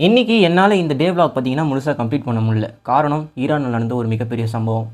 இன்னைக்கு என்னால் இந்த டே vlog பார்த்தீங்கன்னா முழுசாக கம்ப்ளீட் பண்ண முடியல. காரணம் ஈரானில் நடந்த ஒரு மிகப்பெரிய சம்பவம்.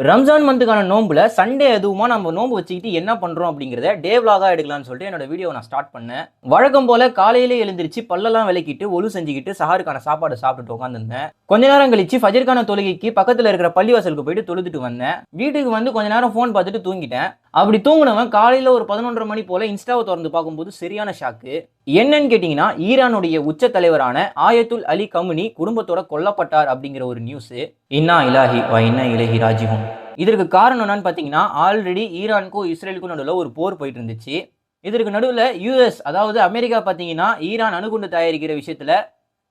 ரம்ஜான் மந்த்துக்கான நோம்பில் சண்டே எதுவுமா நம்ம நோம்பு வச்சுக்கிட்டு என்ன பண்ணுறோம் அப்படிங்கிறத டே vlog-ஆ எடுக்கலாம்னு சொல்லிட்டு என்னோட வீடியோவை நான் ஸ்டார்ட் பண்ணேன். வழக்கம் போல் காலையிலே எழுந்திரிச்சு பல்லெல்லாம் விளக்கிட்டு ஒழு செஞ்சுக்கிட்டு சஹாருக்கான சாப்பாடு சாப்பிட்டுட்டு உட்காந்துருந்தேன். கொஞ்ச நேரம் கழிச்சு ஃபஜருக்கான தொழுகைக்கு பக்கத்தில் இருக்கிற பள்ளிவாசலுக்கு போயிட்டு தொழுதுட்டு வந்தேன். வீட்டுக்கு வந்து கொஞ்ச நேரம் ஃபோன் பார்த்துட்டு தூங்கிட்டேன். அப்படி தூங்கினவன் காலையில் ஒரு 11:30 மணி போல் இன்ஸ்டாவை திறந்து பார்க்கும்போது சரியான ஷாக்கு. என்னன்னு கேட்டிங்கன்னா, ஈரானுடைய உச்ச தலைவரான ஆயத்துல் அலி கமுனி குடும்பத்தோட கொல்லப்பட்டார் அப்படிங்கிற ஒரு நியூஸ். இன்னா இலாஹி வ இன்னா இலைஹி ராஜிஊன். இதற்கு காரணம் என்னன்னு பார்த்தீங்கன்னா, ஆல்ரெடி ஈரானுக்கும் இஸ்ரேலுக்கும் நடுவில் ஒரு போர் போயிட்டு இருந்துச்சு. இதற்கு நடுவில் யூஎஸ் அதாவது அமெரிக்கா பார்த்தீங்கன்னா ஈரான் அணுகுண்டு தயாரிக்கிற விஷயத்தில்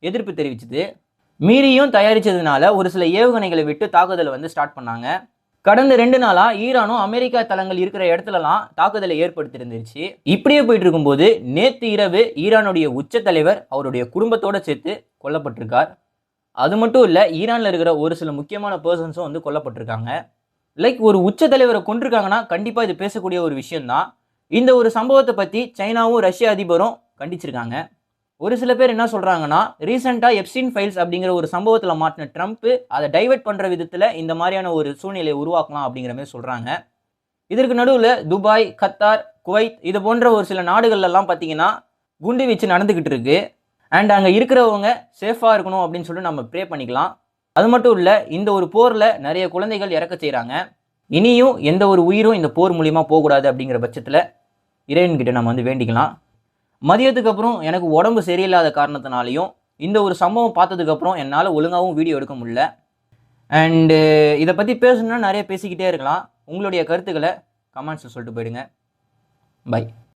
எதிர்ப்பு தெரிவிச்சுது. மீறியும் தயாரித்ததுனால ஒரு சில ஏவுகணைகளை விட்டு தாக்குதலை ஸ்டார்ட் பண்ணாங்க. கடந்த 2 நாளா ஈரானும் அமெரிக்கா தளங்கள் இருக்கிற இடத்துலலாம் தாக்குதலை ஏற்படுத்தியிருந்துச்சு. இப்படியே போயிட்டு இருக்கும்போது நேற்று இரவு ஈரானுடைய உச்ச தலைவர் அவருடைய குடும்பத்தோட சேர்த்து கொல்லப்பட்டிருக்கார். அது மட்டும் இல்லை, ஈரானில் இருக்கிற ஒரு சில முக்கியமான பர்சன்ஸும் கொல்லப்பட்டிருக்காங்க. லைக் ஒரு உச்ச தலைவரை கொண்டிருக்காங்கன்னா கண்டிப்பாக இது பேசக்கூடிய ஒரு விஷயம்தான். இந்த ஒரு சம்பவத்தை பற்றி சைனாவும் ரஷ்ய அதிபரும் கண்டிச்சிருக்காங்க. ஒரு சில பேர் என்ன சொல்கிறாங்கன்னா, ரீசெண்டாக எப்ஸ்டீன் ஃபைல்ஸ் அப்படிங்கிற ஒரு சம்பவத்தில் மாட்டின ட்ரம்ப் அதை டைவர்ட் பண்ணுற விதத்தில் இந்த மாதிரியான ஒரு சூழ்நிலையை உருவாக்கலாம் அப்படிங்கிற மாதிரி சொல்கிறாங்க. இதற்கு நடுவில் துபாய், கத்தார், குவைத் இது போன்ற ஒரு சில நாடுகள்லாம் பார்த்தீங்கன்னா குண்டு வீச்சு நடந்துக்கிட்டு இருக்கு. அண்ட் அங்கே இருக்கிறவங்க சேஃபாக இருக்கணும் அப்படின்னு சொல்லிட்டு நம்ம ப்ரே பண்ணிக்கலாம். அது மட்டும் இல்லை, இந்த ஒரு போரில் நிறைய குழந்தைகள் இறக்க செய்கிறாங்க. இனியும் எந்த ஒரு உயிரும் இந்த போர் மூலிமா போகக்கூடாது அப்படிங்கிற பட்சத்தில் இறைவன்கிட்ட நம்ம வேண்டிக்கலாம். மதியத்துக்கு அப்புறம் எனக்கு உடம்பு சரியில்லாத காரணத்தினாலையும் இந்த ஒரு சம்பவம் பார்த்ததுக்கப்புறம் என்னால் ஒழுங்காகவும் வீடியோ எடுக்க முடியல. அண்டு இதை பற்றி பேசணுன்னா நிறைய பேசிக்கிட்டே இருக்கலாம். உங்களுடைய கருத்துக்களை கமெண்ட்ஸில் சொல்லிட்டு போயிடுங்க. பை.